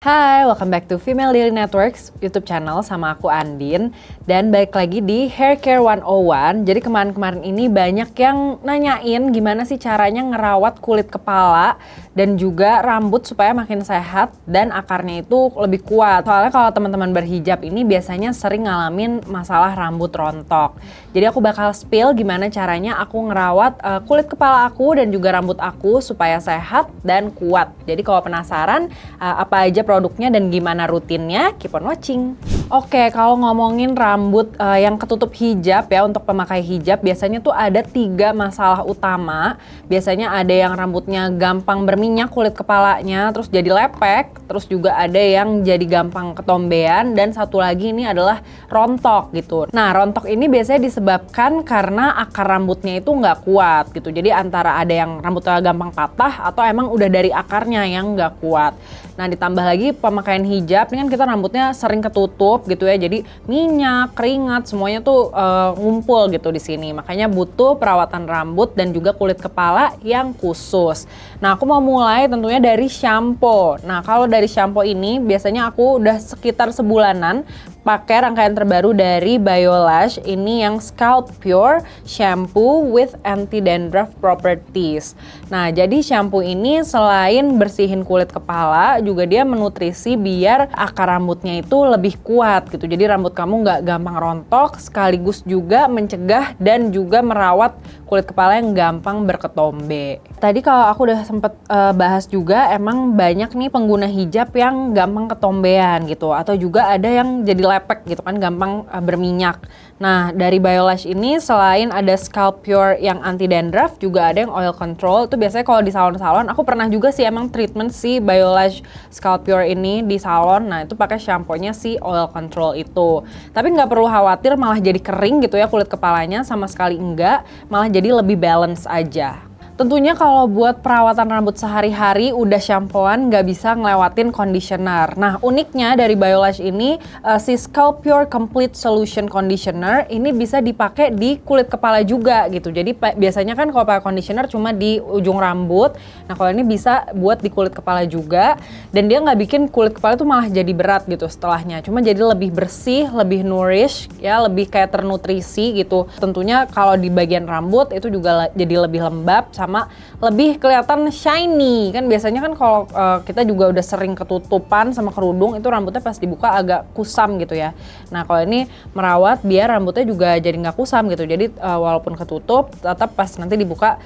Hai, welcome back to Female Daily Networks YouTube channel sama aku Andin. Dan balik lagi di Hair Care 101. Jadi kemarin-kemarin ini banyak yang nanyain gimana sih caranya ngerawat kulit kepala dan juga rambut supaya makin sehat dan akarnya itu lebih kuat. Soalnya kalau teman-teman berhijab ini biasanya sering ngalamin masalah rambut rontok. Jadi aku bakal spill gimana caranya aku ngerawat kulit kepala aku dan juga rambut aku supaya sehat dan kuat. Jadi kalau penasaran apa aja produknya dan gimana rutinnya, keep on watching. Oke, kalau ngomongin rambut yang ketutup hijab ya, untuk pemakai hijab biasanya tuh ada 3 masalah utama. Biasanya ada yang rambutnya gampang berminyak kulit kepalanya, terus jadi lepek, terus juga ada yang jadi gampang ketombean, dan satu lagi ini adalah rontok gitu. Nah, rontok ini biasanya disebabkan karena akar rambutnya itu nggak kuat gitu. Jadi antara ada yang rambutnya gampang patah atau emang udah dari akarnya yang nggak kuat. Nah, ditambah lagi pemakaian hijab, ini kan kita rambutnya sering ketutup gitu ya, jadi minyak, keringat, semuanya tuh ngumpul gitu di sini. Makanya butuh perawatan rambut dan juga kulit kepala yang khusus. Nah, aku mau mulai tentunya dari shampoo. Nah, kalau dari shampoo ini biasanya aku udah sekitar sebulanan pakai rangkaian terbaru dari Biolash, ini yang Scalp Pure Shampoo with Anti-Dandruff Properties. Nah, jadi shampoo ini selain bersihin kulit kepala, juga dia menutrisi biar akar rambutnya itu lebih kuat gitu. Jadi rambut kamu nggak gampang rontok, sekaligus juga mencegah dan juga merawat kulit kepala yang gampang berketombe. Tadi kalau aku udah sempet bahas juga, emang banyak nih pengguna hijab yang gampang ketombean gitu, atau juga ada yang jadi lepek gitu kan, gampang berminyak. Nah, dari Biolash ini selain ada Scalp Pure yang anti dandruff, juga ada yang oil control. Itu biasanya kalau di salon-salon, aku pernah juga sih emang treatment si Biolash Scalp Pure ini di salon. Nah, itu pakai shampoo-nya si oil control itu. Tapi nggak perlu khawatir malah jadi kering gitu ya kulit kepalanya, sama sekali enggak, malah jadi lebih balance aja. Tentunya kalau buat perawatan rambut sehari-hari udah shampooan, nggak bisa ngelewatin conditioner. Nah, uniknya dari Biolash ini, si Scalp Pure Complete Solution Conditioner ini bisa dipakai di kulit kepala juga gitu. Jadi biasanya kan kalau pakai conditioner cuma di ujung rambut. Nah, kalau ini bisa buat di kulit kepala juga, dan dia nggak bikin kulit kepala tuh malah jadi berat gitu setelahnya. Cuma jadi lebih bersih, lebih nourish ya, lebih kayak ternutrisi gitu. Tentunya kalau di bagian rambut itu juga jadi lebih lembab sama lebih kelihatan shiny. Kan biasanya kan kalau kita juga udah sering ketutupan sama kerudung, itu rambutnya pas dibuka agak kusam gitu ya. Nah, kalau ini merawat biar rambutnya juga jadi nggak kusam gitu. Jadi walaupun ketutup, tetap pas nanti dibuka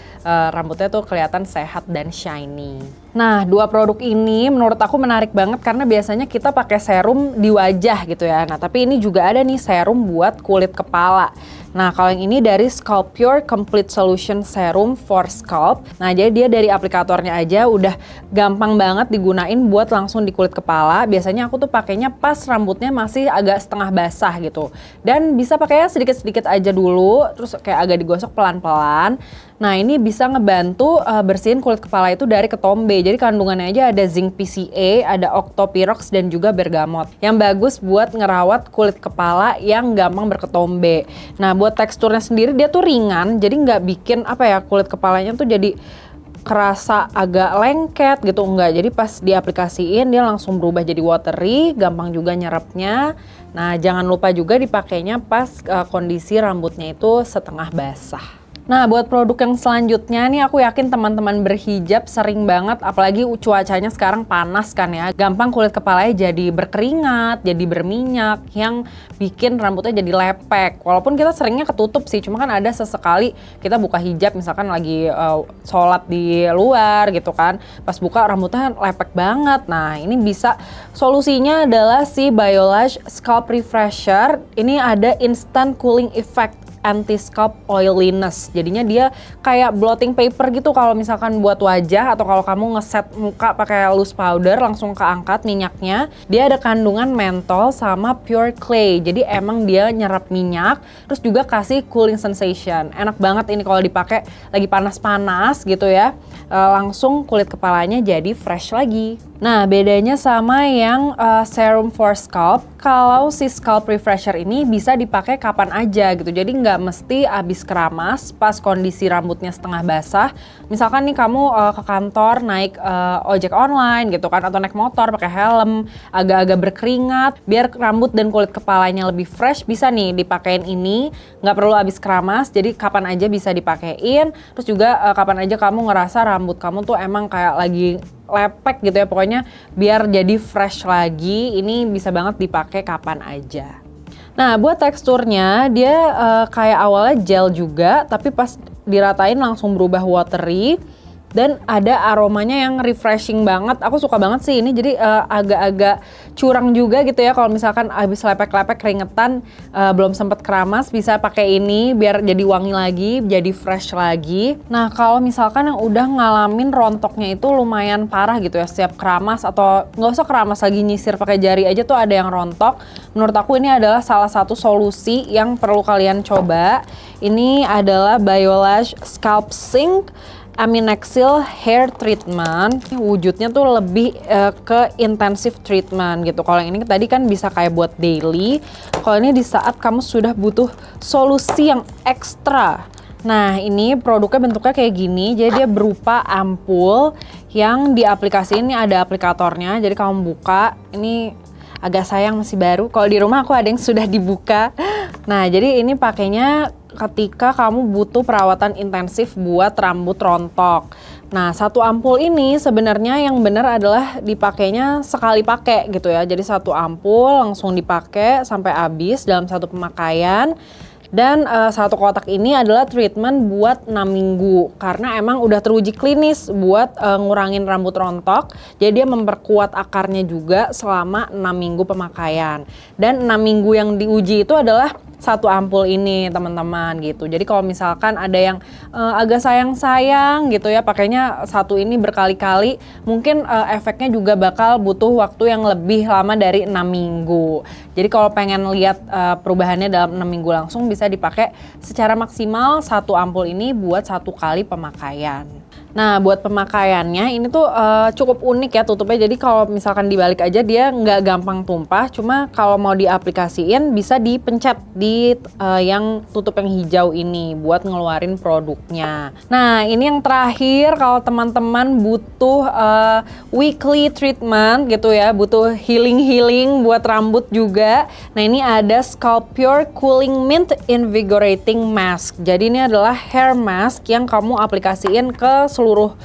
rambutnya tuh kelihatan sehat dan shiny. Nah, 2 produk ini menurut aku menarik banget karena biasanya kita pakai serum di wajah gitu ya. Nah, tapi ini juga ada nih serum buat kulit kepala. Nah, kalau yang ini dari Scalp Pure Complete Solution Serum for Scalp. Nah, jadi dia dari aplikatornya aja udah gampang banget digunain buat langsung di kulit kepala. Biasanya aku tuh pakainya pas rambutnya masih agak setengah basah gitu. Dan bisa pakainya sedikit-sedikit aja dulu, terus kayak agak digosok pelan-pelan. Nah, ini bisa ngebantu bersihin kulit kepala itu dari ketombe. Jadi kandungannya aja ada zinc PCA, ada octopyrox, dan juga bergamot. Yang bagus buat ngerawat kulit kepala yang gampang berketombe. Nah, buat teksturnya sendiri dia tuh ringan, jadi nggak bikin kulit kepalanya tuh jadi kerasa agak lengket gitu, enggak. Jadi pas diaplikasiin dia langsung berubah jadi watery, gampang juga nyerapnya. Nah, jangan lupa juga dipakainya pas kondisi rambutnya itu setengah basah. Nah, buat produk yang selanjutnya nih, aku yakin teman-teman berhijab sering banget, apalagi cuacanya sekarang panas kan ya, gampang kulit kepalanya jadi berkeringat, jadi berminyak, yang bikin rambutnya jadi lepek. Walaupun kita seringnya ketutup sih, cuma kan ada sesekali kita buka hijab, misalkan lagi sholat di luar gitu kan, pas buka rambutnya lepek banget. Nah, ini bisa, solusinya adalah si Biolash Scalp Refresher. Ini ada instant cooling effect anti-scalp oiliness. Jadinya dia kayak blotting paper gitu kalau misalkan buat wajah, atau kalau kamu ngeset muka pakai loose powder langsung keangkat minyaknya. Dia ada kandungan menthol sama pure clay. Jadi emang dia nyerap minyak, terus juga kasih cooling sensation. Enak banget ini kalau dipakai lagi panas-panas gitu ya. Langsung kulit kepalanya jadi fresh lagi. Nah, bedanya sama yang serum for scalp, kalau si scalp refresher ini bisa dipakai kapan aja gitu. Jadi nggak mesti abis keramas pas kondisi rambutnya setengah basah. Misalkan nih kamu ke kantor naik ojek online gitu kan, atau naik motor pakai helm, agak-agak berkeringat, biar rambut dan kulit kepalanya lebih fresh, bisa nih dipakein ini. Nggak perlu abis keramas, jadi kapan aja bisa dipakein. Terus juga kapan aja kamu ngerasa rambut kamu tuh emang kayak lagi lepek gitu ya, pokoknya biar jadi fresh lagi, ini bisa banget dipakai kapan aja. Nah, buat teksturnya dia kayak awalnya gel juga, tapi pas diratain langsung berubah watery. Dan ada aromanya yang refreshing banget. Aku suka banget sih ini, jadi agak-agak curang juga gitu ya. Kalau misalkan abis lepek-lepek keringetan, belum sempet keramas, bisa pakai ini biar jadi wangi lagi, jadi fresh lagi. Nah, kalau misalkan yang udah ngalamin rontoknya itu lumayan parah gitu ya, setiap keramas atau nggak usah keramas lagi, nyisir pakai jari aja tuh ada yang rontok. Menurut aku ini adalah salah satu solusi yang perlu kalian coba. Ini adalah Biolash Scalp Sync Aminexil Hair Treatment. Wujudnya tuh lebih ke intensive treatment gitu. Kalau yang ini tadi kan bisa kayak buat daily. Kalau ini di saat kamu sudah butuh solusi yang ekstra. Nah, ini produknya bentuknya kayak gini. Jadi dia berupa ampul yang diaplikasiin. Ini ada aplikatornya. Jadi kamu buka. Ini agak sayang masih baru. Kalau di rumah aku ada yang sudah dibuka. Nah, jadi ini pakainya ketika kamu butuh perawatan intensif buat rambut rontok. Nah, satu ampul ini sebenarnya yang benar adalah dipakainya sekali pakai gitu ya. Jadi satu ampul langsung dipakai sampai habis dalam satu pemakaian. Dan satu kotak ini adalah treatment buat 6 minggu karena emang udah teruji klinis buat ngurangin rambut rontok. Jadi dia memperkuat akarnya juga selama 6 minggu pemakaian. Dan 6 minggu yang diuji itu adalah satu ampul ini teman-teman gitu. Jadi kalau misalkan ada yang agak sayang-sayang gitu ya pakainya satu ini berkali-kali, mungkin efeknya juga bakal butuh waktu yang lebih lama dari 6 minggu. Jadi kalau pengen lihat perubahannya dalam 6 minggu langsung, bisa dipakai secara maksimal satu ampul ini buat satu kali pemakaian. Nah, buat pemakaiannya ini tuh cukup unik ya tutupnya. Jadi kalau misalkan dibalik aja dia nggak gampang tumpah. Cuma kalau mau diaplikasiin bisa dipencet di yang tutup yang hijau ini buat ngeluarin produknya. Nah, ini yang terakhir kalau teman-teman butuh weekly treatment gitu ya, butuh healing buat rambut juga. Nah, ini ada Scalp Pure Cooling Mint Invigorating Mask. Jadi ini adalah hair mask yang kamu aplikasiin ke seluruh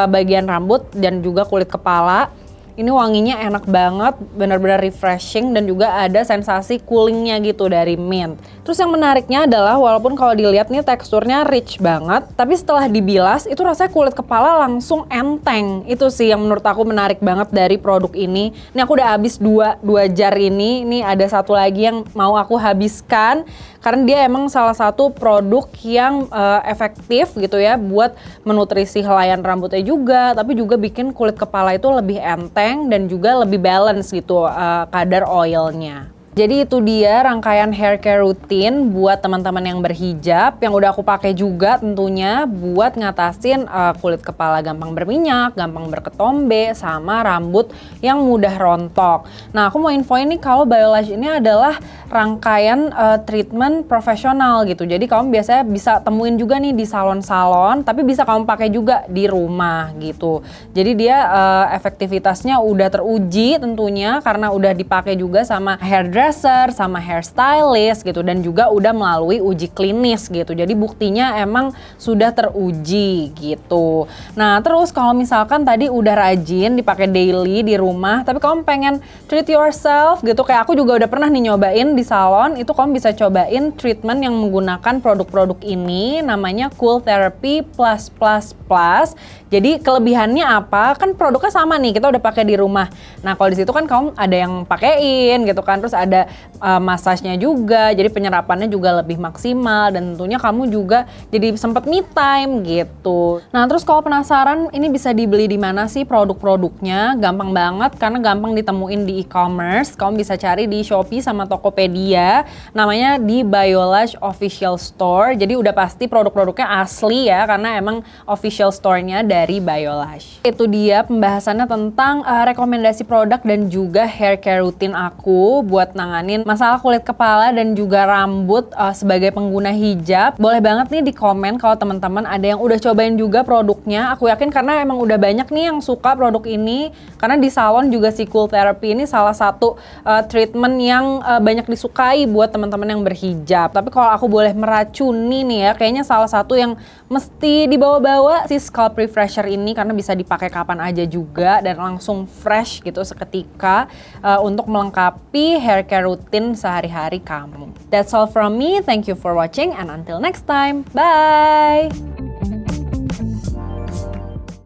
bagian rambut dan juga kulit kepala. Ini wanginya enak banget, benar-benar refreshing dan juga ada sensasi coolingnya gitu dari mint. Terus yang menariknya adalah walaupun kalau dilihat nih teksturnya rich banget, tapi setelah dibilas itu rasanya kulit kepala langsung enteng. Itu sih yang menurut aku menarik banget dari produk ini. Ini aku udah habis dua jar ini ada satu lagi yang mau aku habiskan. Karena dia emang salah satu produk yang efektif gitu ya buat menutrisi helaian rambutnya juga, tapi juga bikin kulit kepala itu lebih enteng dan juga lebih balance gitu kadar oilnya. Jadi itu dia rangkaian hair care rutin buat teman-teman yang berhijab yang udah aku pakai juga tentunya buat ngatasin kulit kepala gampang berminyak, gampang berketombe, sama rambut yang mudah rontok. Nah, aku mau info ini kalau Biolash ini adalah rangkaian treatment profesional gitu. Jadi kamu biasanya bisa temuin juga nih di salon-salon, tapi bisa kamu pakai juga di rumah gitu. Jadi dia efektivitasnya udah teruji tentunya karena udah dipakai juga sama hairdresser, sama hairstylist gitu dan juga udah melalui uji klinis gitu. Jadi buktinya emang sudah teruji gitu. Nah, terus kalau misalkan tadi udah rajin dipakai daily di rumah, tapi kamu pengen treat yourself gitu, kayak aku juga udah pernah nih nyobain di salon, itu kamu bisa cobain treatment yang menggunakan produk-produk ini namanya Cool Therapy Plus Plus Plus. Jadi kelebihannya apa? Kan produknya sama nih, kita udah pakai di rumah. Nah, kalau di situ kan kamu ada yang pakein gitu kan, terus ada massage-nya juga, jadi penyerapannya juga lebih maksimal dan tentunya kamu juga jadi sempet me time gitu. Nah, terus kalau penasaran ini bisa dibeli di mana sih produk-produknya? Gampang banget karena gampang ditemuin di e-commerce. Kamu bisa cari di Shopee sama Tokopedia Tokopedia, namanya di Biolash Official Store. Jadi udah pasti produk-produknya asli ya, karena emang official store-nya dari Biolash. Itu dia pembahasannya tentang rekomendasi produk dan juga hair care rutin aku buat nanganin masalah kulit kepala dan juga rambut sebagai pengguna hijab. Boleh banget nih di komen kalau teman-teman ada yang udah cobain juga produknya. Aku yakin karena emang udah banyak nih yang suka produk ini, karena di salon juga si Cool Therapy ini salah satu treatment yang banyak disukai buat teman-teman yang berhijab. Tapi kalau aku boleh meracuni nih ya, kayaknya salah satu yang mesti dibawa-bawa si Scalp Refresher ini, karena bisa dipakai kapan aja juga dan langsung fresh gitu seketika untuk melengkapi hair care rutin sehari-hari kamu. That's all from me. Thank you for watching and until next time. Bye!